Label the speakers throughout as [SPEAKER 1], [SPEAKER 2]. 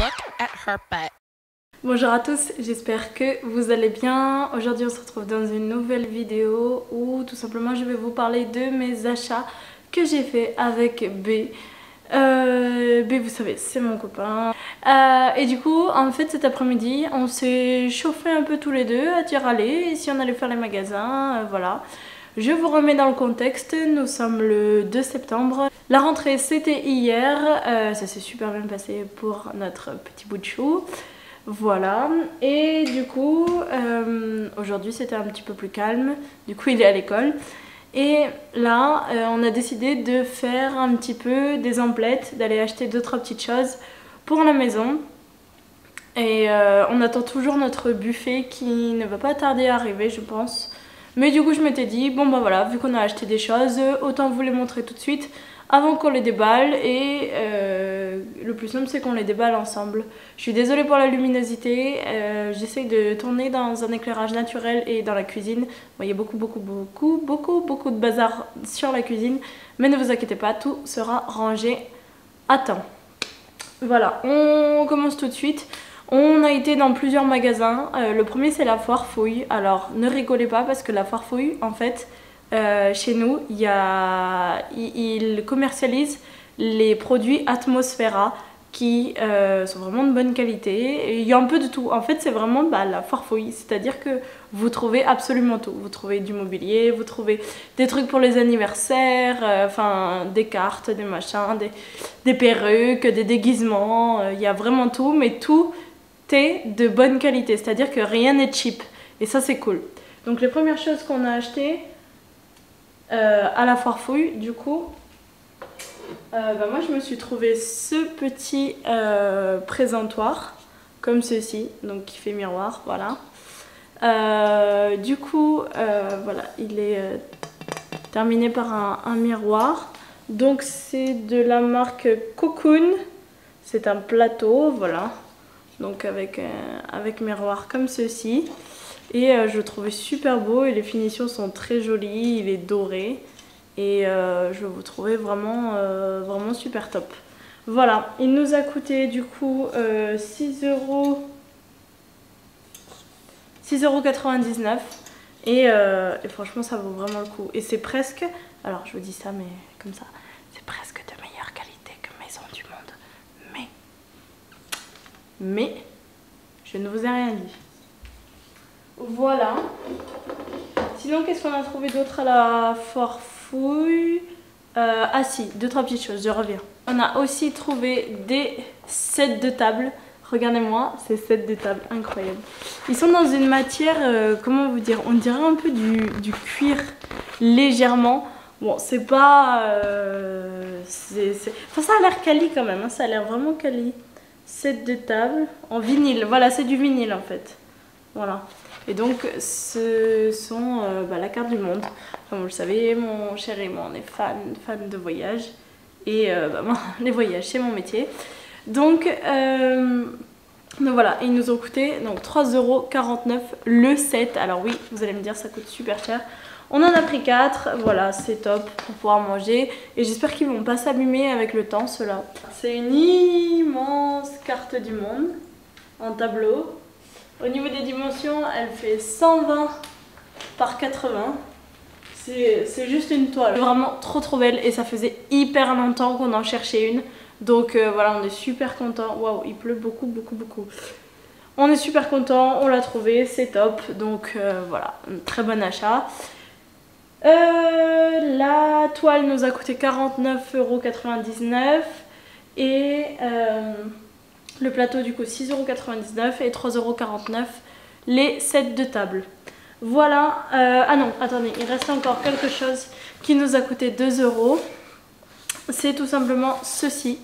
[SPEAKER 1] look at her butt.
[SPEAKER 2] Bonjour à tous, j'espère que vous allez bien. Aujourd'hui on se retrouve dans une nouvelle vidéo où tout simplement je vais vous parler de mes achats que j'ai fait avec B. B, vous savez, c'est mon copain. Et du coup, en fait, cet après-midi, on s'est chauffé un peu tous les deux à dire allez, si on allait faire les magasins, voilà. Je vous remets dans le contexte, nous sommes le 2 septembre. La rentrée, c'était hier, ça s'est super bien passé pour notre petit bout de chou. Voilà, et du coup, aujourd'hui c'était un petit peu plus calme, du coup il est à l'école. Et là, on a décidé de faire un petit peu des emplettes, d'aller acheter 2-3 petites choses pour la maison. Et on attend toujours notre buffet qui ne va pas tarder à arriver, je pense. Mais du coup, je m'étais dit, bon bah voilà, vu qu'on a acheté des choses, autant vous les montrer tout de suite avant qu'on les déballe. Et le plus simple, c'est qu'on les déballe ensemble. Je suis désolée pour la luminosité, j'essaie de tourner dans un éclairage naturel et dans la cuisine. Vous voyez beaucoup de bazar sur la cuisine, mais ne vous inquiétez pas, tout sera rangé à temps. Voilà, on commence tout de suite. On a été dans plusieurs magasins. Le premier, c'est la Foire Fouille. Alors, ne rigolez pas parce que la Foire Fouille, en fait, chez nous, ils commercialisent les produits Atmosfera qui sont vraiment de bonne qualité. Et il y a un peu de tout. En fait, c'est vraiment la Foire Fouille. C'est-à-dire que vous trouvez absolument tout. Vous trouvez du mobilier, vous trouvez des trucs pour les anniversaires, enfin des cartes, des machins, des perruques, des déguisements. Il y a vraiment tout, mais tout est de bonne qualité, c'est-à-dire que rien n'est cheap et ça c'est cool. Donc les premières choses qu'on a achetées à la Foire Fouille, du coup, moi je me suis trouvé ce petit présentoir comme ceci, donc qui fait miroir, voilà. Du coup, voilà, il est terminé par un miroir. Donc c'est de la marque Cocoon, c'est un plateau, voilà. Donc avec miroir comme ceci. Et je le trouvais super beau et les finitions sont très jolies, il est doré. Et je vous trouvais vraiment super top. Voilà, il nous a coûté du coup 6,99 € et franchement ça vaut vraiment le coup. Et c'est presque, alors je vous dis ça mais comme ça, c'est presque de meilleure qualité que Maison du Monde. Mais je ne vous ai rien dit. Voilà. Sinon, qu'est-ce qu'on a trouvé d'autre à la Foire Fouille? Ah si, 2-3 petites choses, je reviens. On a aussi trouvé des sets de table. Regardez-moi ces sets de table, incroyables. Ils sont dans une matière, comment vous dire, on dirait un peu du cuir légèrement. Bon, c'est pas... Enfin, ça a l'air quali quand même, hein, ça a l'air vraiment quali. Set de table en vinyle, voilà, c'est du vinyle en fait. Voilà. Et donc ce sont la carte du monde. Comme vous le savez, mon chéri et moi on est fan de voyage. Et moi, les voyages c'est mon métier. Donc voilà, ils nous ont coûté 3,49 € le set. Alors oui, vous allez me dire ça coûte super cher. On en a pris 4, voilà, c'est top pour pouvoir manger. Et j'espère qu'ils vont pas s'abîmer avec le temps, ceux-là. C'est une immense carte du monde en tableau. Au niveau des dimensions, elle fait 120 par 80. C'est juste une toile. Vraiment trop belle et ça faisait hyper longtemps qu'on en cherchait une. Donc voilà, on est super content. Waouh, il pleut beaucoup. On est super content, on l'a trouvé, c'est top. Donc voilà, un très bon achat. La toile nous a coûté 49,99 € et le plateau du coup 6,99 € et 3,49 € les sets de table. Voilà, ah non, attendez, il reste encore quelque chose qui nous a coûté 2 €. C'est tout simplement ceci.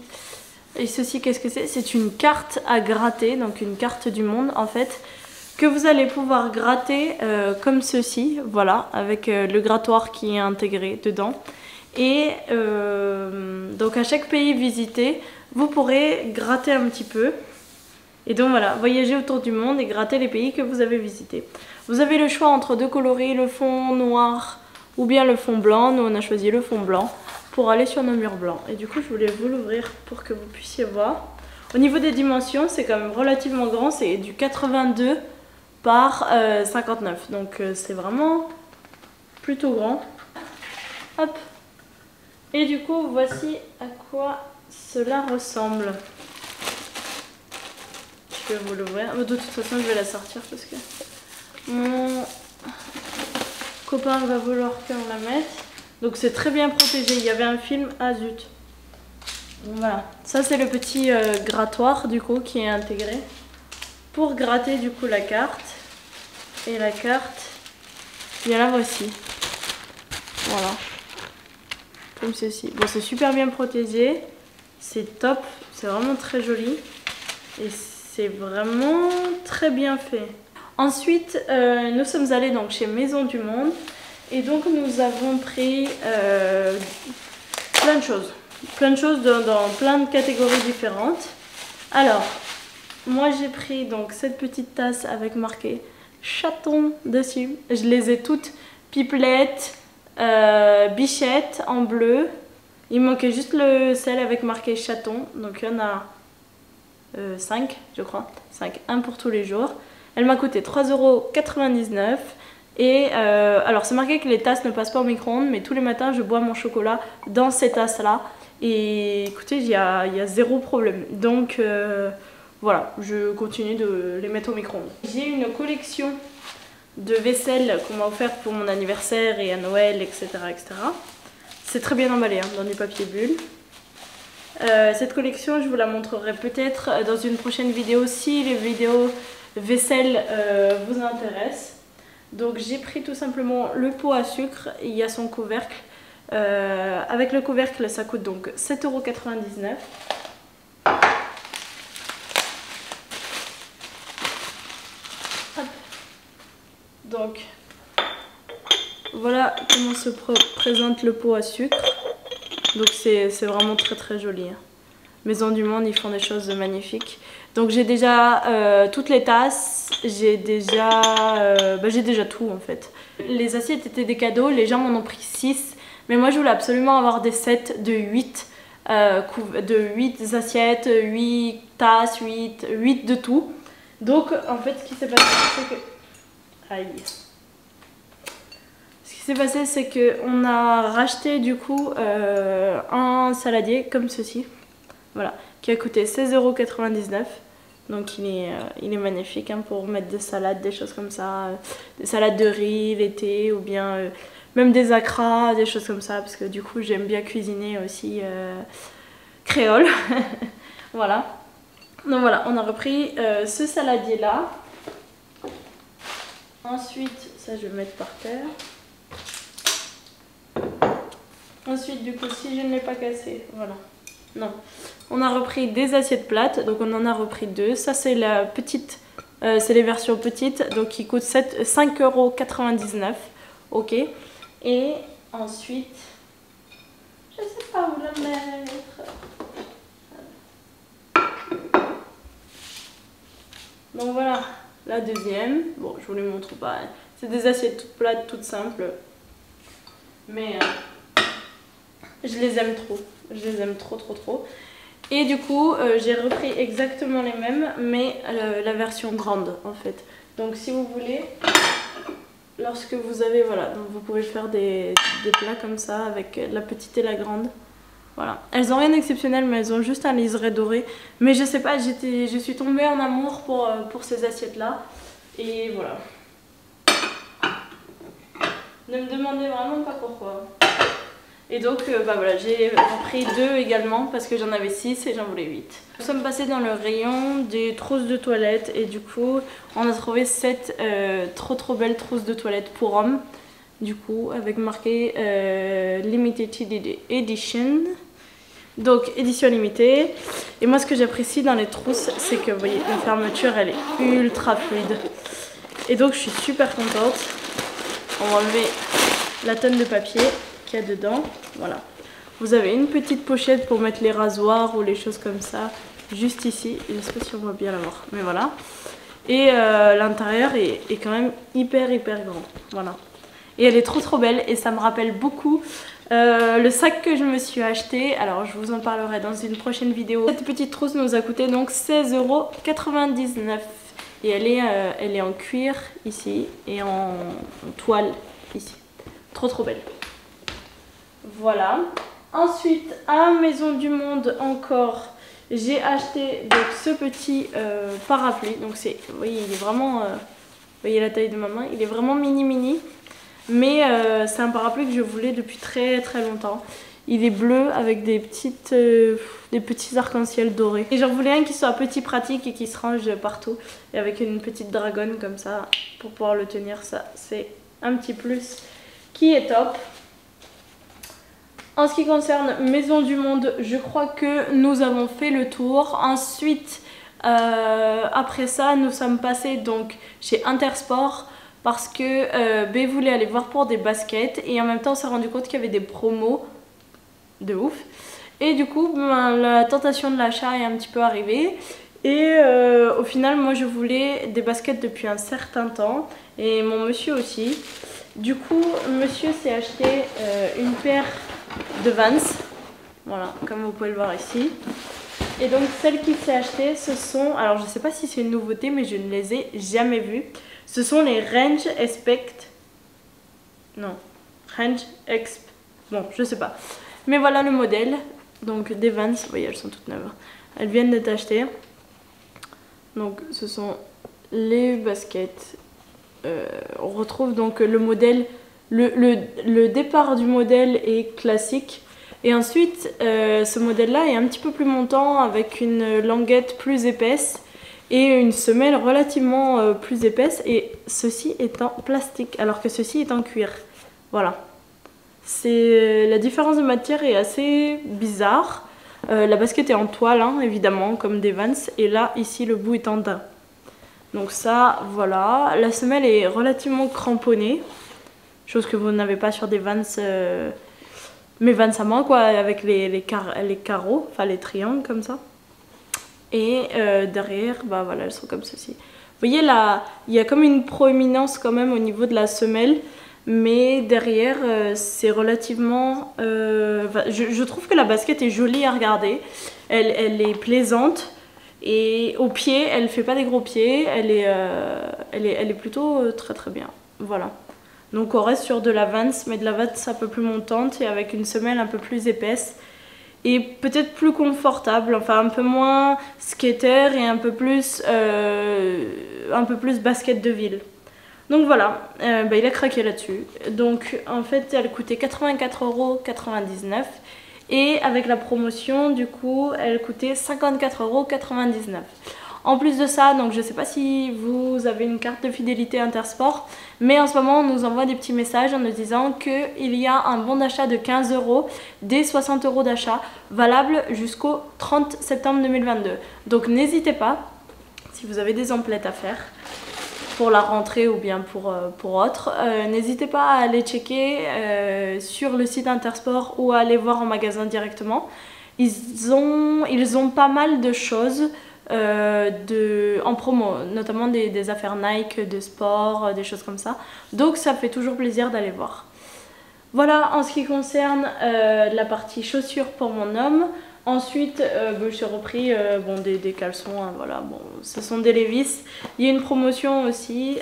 [SPEAKER 2] Et ceci, qu'est-ce que c'est? C'est une carte à gratter, donc une carte du monde en fait, que vous allez pouvoir gratter comme ceci, voilà, avec le grattoir qui est intégré dedans. Et donc à chaque pays visité, vous pourrez gratter un petit peu. Et donc voilà, voyager autour du monde et gratter les pays que vous avez visités. Vous avez le choix entre deux coloris, le fond noir ou bien le fond blanc. Nous on a choisi le fond blanc pour aller sur nos murs blancs. Et du coup je voulais vous l'ouvrir pour que vous puissiez voir. Au niveau des dimensions, c'est quand même relativement grand, c'est du 82 par 59, donc c'est vraiment plutôt grand. Hop. Et du coup, voici à quoi cela ressemble. Je vais vous l'ouvrir. De toute façon, je vais la sortir parce que mon copain va vouloir qu'on la mette. Donc c'est très bien protégé. Il y avait un film. Ah zut. Voilà. Ça c'est le petit grattoir du coup qui est intégré pour gratter du coup la carte. Et la carte, bien la voici. Voilà. Comme ceci. Bon, c'est super bien protégé. C'est top. C'est vraiment très joli. Et c'est vraiment très bien fait. Ensuite, nous sommes allés donc chez Maison du Monde. Et donc, nous avons pris plein de choses. Plein de choses dans plein de catégories différentes. Alors, moi j'ai pris donc cette petite tasse avec marqué chaton dessus. Je les ai toutes pipelettes, bichettes en bleu. Il manquait juste le sel avec marqué chaton. Donc il y en a 5 je crois. 5, un pour tous les jours. Elle m'a coûté 3,99 €. Et alors c'est marqué que les tasses ne passent pas au micro-ondes, mais tous les matins je bois mon chocolat dans ces tasses là. Et écoutez, il y a zéro problème. Donc voilà, je continue de les mettre au micro-ondes. J'ai une collection de vaisselle qu'on m'a offerte pour mon anniversaire et à Noël, etc. etc. C'est très bien emballé hein, dans du papier bulle. Cette collection, je vous la montrerai peut-être dans une prochaine vidéo si les vidéos vaisselle vous intéressent. Donc j'ai pris tout simplement le pot à sucre, il y a son couvercle. Avec le couvercle, ça coûte donc 7,99 €. Donc voilà comment se présente le pot à sucre. Donc c'est vraiment très très joli. Maison du Monde, ils font des choses magnifiques. Donc j'ai déjà toutes les tasses, j'ai déjà tout en fait. Les assiettes étaient des cadeaux, les gens m'en ont pris 6. Mais moi je voulais absolument avoir des sets de 8 assiettes, 8 tasses, 8 de tout. Donc en fait ce qui s'est passé c'est que... Aïe. Ce qui s'est passé c'est qu'on a racheté du coup un saladier comme ceci. Voilà, qui a coûté 16,99 €. Donc il est magnifique hein, pour mettre des salades, des choses comme ça. Des salades de riz l'été ou bien même des acras, des choses comme ça. Parce que du coup j'aime bien cuisiner aussi créole. Voilà. Donc voilà, on a repris ce saladier là. Ensuite, ça je vais mettre par terre. Ensuite du coup si je ne l'ai pas cassé, voilà. Non, on a repris des assiettes plates, donc on en a repris 2. Ça c'est la petite, c'est les versions petites, donc qui coûtent 5,99 €. Ok. Et ensuite, je sais pas où la mettre. Donc voilà, la deuxième. Bon, je vous les montre pas. C'est des assiettes toutes plates, toutes simples. Mais je les aime trop. Je les aime trop trop trop. Et du coup j'ai repris exactement les mêmes mais la version grande en fait. Donc si vous voulez, lorsque vous avez, voilà, donc vous pouvez faire des plats comme ça avec la petite et la grande. Voilà. Elles n'ont rien d'exceptionnel mais elles ont juste un liseré doré. Mais je sais pas, je suis tombée en amour pour ces assiettes là. Et voilà. Ne me demandez vraiment pas pourquoi. Et donc bah voilà, j'ai pris 2 également parce que j'en avais 6 et j'en voulais 8. Nous sommes passés dans le rayon des trousses de toilette et du coup on a trouvé cette trop belle trousse de toilette pour hommes. Du coup avec marqué Limited Edition. Donc édition limitée. Et moi ce que j'apprécie dans les trousses c'est que vous voyez la fermeture elle est ultra fluide. Et donc je suis super contente. On va enlever la tonne de papier qu'il y a dedans. Voilà. Vous avez une petite pochette pour mettre les rasoirs ou les choses comme ça. Juste ici. Je ne sais pas si on voit bien la voir. Mais voilà. Et l'intérieur est quand même hyper grand. Voilà. Et elle est trop belle. Et ça me rappelle beaucoup Le sac que je me suis acheté, alors je vous en parlerai dans une prochaine vidéo. Cette petite trousse nous a coûté donc 16,99 €. Et elle est en cuir ici et en toile ici. Trop belle. Voilà. Ensuite, à Maison du Monde encore, j'ai acheté donc ce petit parapluie. Donc vous voyez, il est vraiment, vous voyez la taille de ma main, il est vraiment mini. Mais c'est un parapluie que je voulais depuis très longtemps. Il est bleu avec des petits arcs-en-ciel dorés. Et j'en voulais un qui soit petit, pratique et qui se range partout. Et avec une petite dragonne comme ça pour pouvoir le tenir. Ça, c'est un petit plus qui est top. En ce qui concerne Maison du Monde, je crois que nous avons fait le tour. Ensuite, après ça, nous sommes passés donc chez Intersport. Parce que B voulait aller voir pour des baskets. Et en même temps, on s'est rendu compte qu'il y avait des promos de ouf. Et du coup, la tentation de l'achat est un petit peu arrivée. Et au final, moi je voulais des baskets depuis un certain temps. Et mon monsieur aussi. Du coup, monsieur s'est acheté une paire de Vans. Voilà, comme vous pouvez le voir ici. Et donc celles qu'il s'est achetées, ce sont... Alors je sais pas si c'est une nouveauté, mais je ne les ai jamais vues. Ce sont les Range Expect. Non, Range Exp. Bon, je sais pas. Mais voilà le modèle. Donc des Vans, vous voyez, elles sont toutes neuves. Elles viennent d'être achetées. Donc ce sont les baskets. On retrouve donc le modèle. Le départ du modèle est classique. Et ensuite, ce modèle-là est un petit peu plus montant avec une languette plus épaisse. Et une semelle relativement plus épaisse, et ceci est en plastique alors que ceci est en cuir. Voilà. La différence de matière est assez bizarre. La basket est en toile hein, évidemment comme des Vans, et là ici le bout est en daim. Donc ça voilà. La semelle est relativement cramponnée, chose que vous n'avez pas sur des Vans, mes Vans à moi quoi, avec les carreaux, enfin les triangles comme ça. Et derrière, bah voilà, elles sont comme ceci. Vous voyez là, il y a comme une proéminence quand même au niveau de la semelle. Mais derrière, c'est relativement... je trouve que la basket est jolie à regarder. Elle est plaisante. Et au pied, elle fait pas des gros pieds. Elle est plutôt très bien. Voilà. Donc on reste sur de la Vans, mais de la Vans un peu plus montante et avec une semelle un peu plus épaisse. Et peut-être plus confortable, enfin un peu moins skater et un peu plus basket de ville. Donc voilà, il a craqué là-dessus. Donc en fait elle coûtait 84,99 € et avec la promotion du coup elle coûtait 54,99 €. En plus de ça, donc je sais pas si vous avez une carte de fidélité Intersport, mais en ce moment on nous envoie des petits messages en nous disant qu'il y a un bon d'achat de 15 € dès 60 € d'achat, valable jusqu'au 30 septembre 2022. Donc n'hésitez pas, si vous avez des emplettes à faire pour la rentrée ou bien pour autre, n'hésitez pas à aller checker sur le site Intersport ou à aller voir en magasin directement. Ils ont pas mal de choses en promo, notamment des affaires Nike, de sport, des choses comme ça. Donc ça fait toujours plaisir d'aller voir. Voilà en ce qui concerne la partie chaussures pour mon homme. Ensuite, j'ai repris des caleçons, hein, voilà, bon, ce sont des Levi's. Il y a une promotion aussi,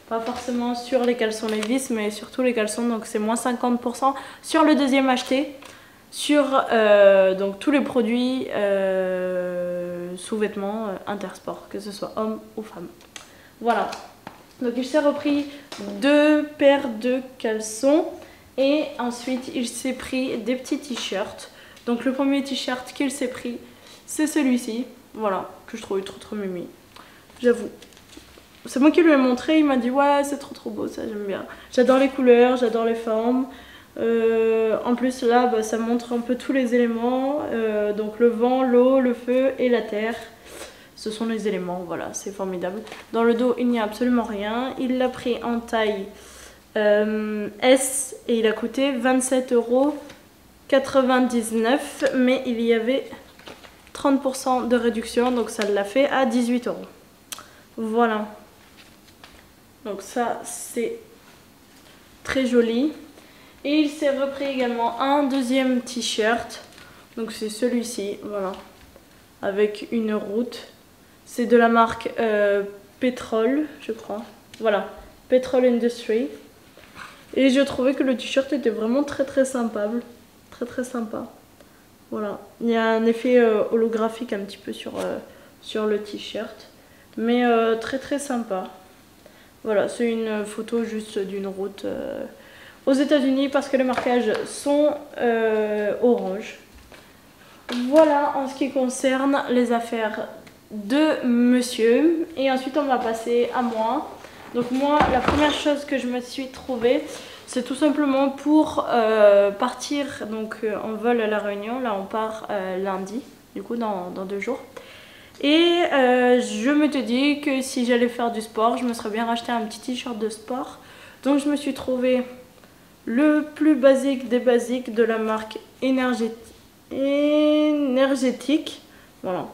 [SPEAKER 2] pas forcément sur les caleçons Levi's, mais surtout les caleçons, donc c'est moins 50% sur le deuxième acheté, sur donc tous les produits sous-vêtements Intersport, que ce soit homme ou femme. Voilà, donc il s'est repris 2 paires de caleçons et ensuite il s'est pris des petits t-shirts. Donc le premier t-shirt qu'il s'est pris, c'est celui-ci, voilà, que je trouvais trop mimi, j'avoue. C'est moi qui lui ai montré, il m'a dit ouais c'est trop beau ça, j'aime bien. J'adore les couleurs, j'adore les formes. En plus là ça montre un peu tous les éléments, donc le vent, l'eau, le feu et la terre. Ce sont les éléments, voilà, c'est formidable. Dans le dos il n'y a absolument rien, il l'a pris en taille S et il a coûté 27,99 €, mais il y avait 30% de réduction, donc ça l'a fait à 18 €. Voilà. Donc ça, c'est très joli. Et il s'est repris également un deuxième t-shirt. Donc c'est celui-ci, voilà. Avec une route. C'est de la marque Petrol, je crois. Voilà, Petrol Industry. Et je trouvais que le t-shirt était vraiment très sympa. Très sympa. Voilà, il y a un effet holographique un petit peu sur le t-shirt. Mais très sympa. Voilà, c'est une photo juste d'une route aux États-Unis parce que les marquages sont orange. Voilà en ce qui concerne les affaires de monsieur. Et ensuite on va passer à moi. Donc moi, la première chose que je me suis trouvée, c'est tout simplement pour partir donc, en vol à La Réunion. Là on part lundi, du coup dans 2 jours. Et je me suis dit que si j'allais faire du sport, je me serais bien racheté un petit t-shirt de sport. Donc je me suis trouvé le plus basique des basiques de la marque énergétique. Voilà.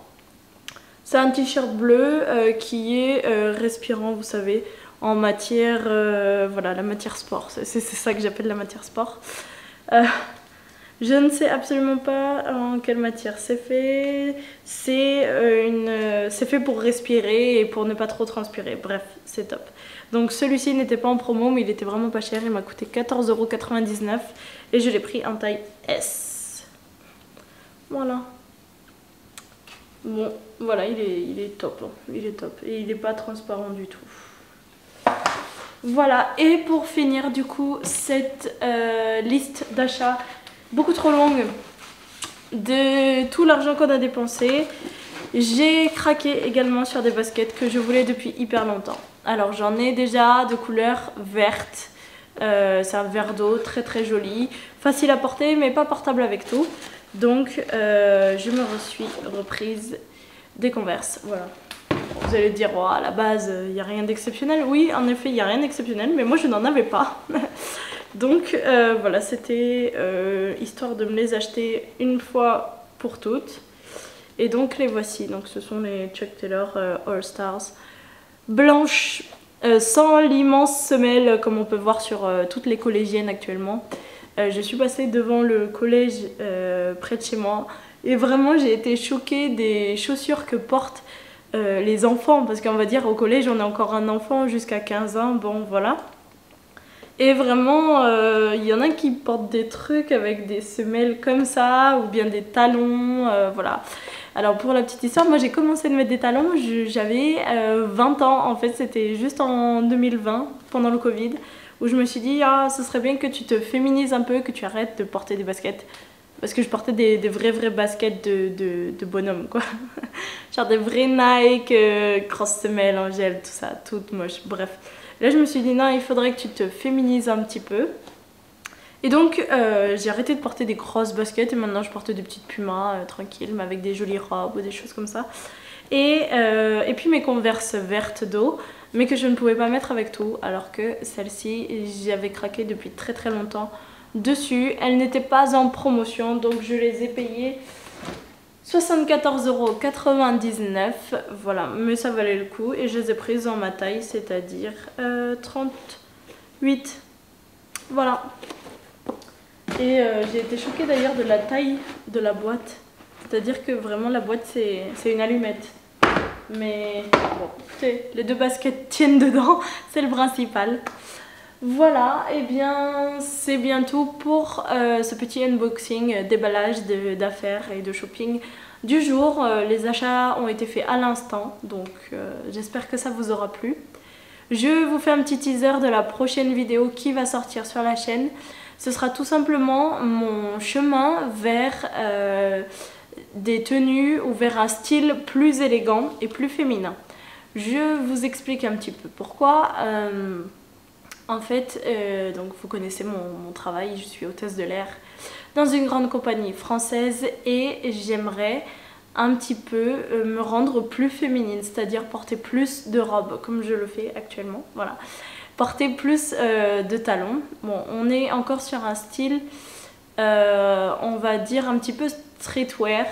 [SPEAKER 2] C'est un t-shirt bleu qui est respirant, vous savez, en matière, voilà, la matière sport. C'est ça que j'appelle la matière sport. Je ne sais absolument pas en quelle matière c'est fait. C'est fait pour respirer et pour ne pas trop transpirer. Bref, c'est top. Donc celui-ci n'était pas en promo, mais il était vraiment pas cher. Il m'a coûté 14,99 € et je l'ai pris en taille S. Voilà. Bon, voilà, il est top. Hein. Il est top. Et il n'est pas transparent du tout. Voilà. Et pour finir, du coup, cette liste d'achats beaucoup trop longue de tout l'argent qu'on a dépensé, j'ai craqué également sur des baskets que je voulais depuis hyper longtemps. Alors j'en ai déjà de couleur verte, c'est un vert d'eau très joli, facile à porter mais pas portable avec tout. Donc je me suis reprise des Converse, voilà. Vous allez dire, oh, à la base il n'y a rien d'exceptionnel. Oui, en effet il n'y a rien d'exceptionnel, mais moi je n'en avais pas. Donc voilà, c'était histoire de me les acheter une fois pour toutes. Et donc les voici, donc ce sont les Chuck Taylor All Stars blanches, sans l'immense semelle comme on peut voir sur toutes les collégiennes actuellement. Je suis passée devant le collège près de chez moi et vraiment j'ai été choquée des chaussures que portent les enfants, parce qu'on va dire au collège on est encore un enfant jusqu'à 15 ans, bon voilà. Et vraiment, il y en a qui portent des trucs avec des semelles comme ça, ou bien des talons, voilà. Alors pour la petite histoire, moi j'ai commencé à mettre des talons, j'avais 20 ans, en fait c'était juste en 2020, pendant le Covid, où je me suis dit, ah, ce serait bien que tu te féminises un peu, que tu arrêtes de porter des baskets. Parce que je portais des vraies baskets de bonhomme, quoi. Genre des vrais Nike, cross semelles en gel, tout ça, toutes moches, bref. Là je me suis dit non, il faudrait que tu te féminises un petit peu. Et donc j'ai arrêté de porter des grosses baskets et maintenant je porte des petites Puma tranquilles, mais avec des jolies robes ou des choses comme ça. Et puis mes Converse vertes d'eau, mais que je ne pouvais pas mettre avec tout, alors que celle-ci j'avais craqué depuis très longtemps dessus. Elle n'était pas en promotion, donc je les ai payées 74,99 €, voilà, mais ça valait le coup et je les ai prises en ma taille, c'est-à-dire 38, voilà. Et j'ai été choquée d'ailleurs de la taille de la boîte, c'est-à-dire que vraiment la boîte c'est une allumette. Mais bon, écoutez, les 2 baskets tiennent dedans, c'est le principal. Voilà, et bien c'est bien tout pour ce petit unboxing, déballage d'affaires et de shopping du jour. Les achats ont été faits à l'instant, donc j'espère que ça vous aura plu. Je vous fais un petit teaser de la prochaine vidéo qui va sortir sur la chaîne. Ce sera tout simplement mon chemin vers des tenues ou vers un style plus élégant et plus féminin. Je vous explique un petit peu pourquoi. En fait, donc vous connaissez mon travail, je suis hôtesse de l'air dans une grande compagnie française et j'aimerais un petit peu me rendre plus féminine, c'est-à-dire porter plus de robes comme je le fais actuellement, voilà. Porter plus de talons. Bon, on est encore sur un style, on va dire un petit peu streetwear,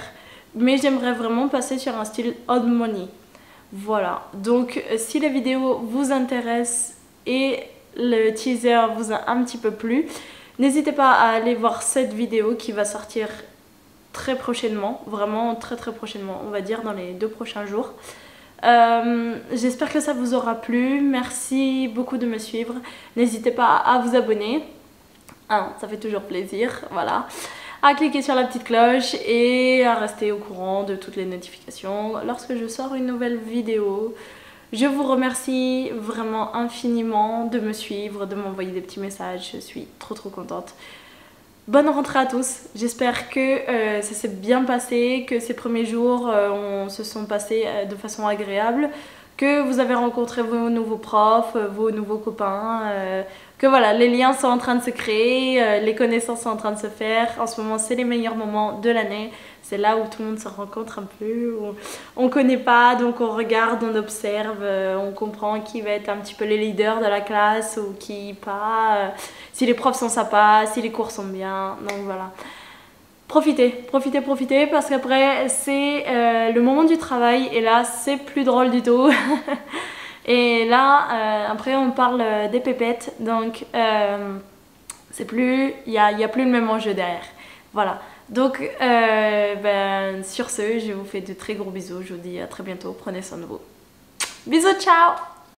[SPEAKER 2] mais j'aimerais vraiment passer sur un style old money. Voilà, donc si la vidéo vous intéresse et le teaser vous a un petit peu plu, N'hésitez pas à aller voir cette vidéo qui va sortir très prochainement, vraiment très prochainement, on va dire dans les 2 prochains jours. J'espère que ça vous aura plu, merci beaucoup de me suivre, n'hésitez pas à vous abonner, ça fait toujours plaisir, voilà, à cliquer sur la petite cloche et à rester au courant de toutes les notifications lorsque je sors une nouvelle vidéo. Je vous remercie vraiment infiniment de me suivre, de m'envoyer des petits messages, je suis trop contente. Bonne rentrée à tous, j'espère que ça s'est bien passé, que ces premiers jours se sont passés de façon agréable, que vous avez rencontré vos nouveaux profs, vos nouveaux copains, que voilà, les liens sont en train de se créer, les connaissances sont en train de se faire. En ce moment, c'est les meilleurs moments de l'année, c'est là où tout le monde se rencontre un peu, où on ne connaît pas, donc on regarde, on observe, on comprend qui va être un petit peu les leaders de la classe ou qui pas, si les profs sont sympas, si les cours sont bien, donc voilà. Profitez parce qu'après c'est le moment du travail et là c'est plus drôle du tout. Et là après on parle des pépettes, donc c'est plus, il y a plus le même enjeu derrière. Voilà, donc sur ce je vous fais de très gros bisous, je vous dis à très bientôt, prenez soin de vous. Bisous, ciao.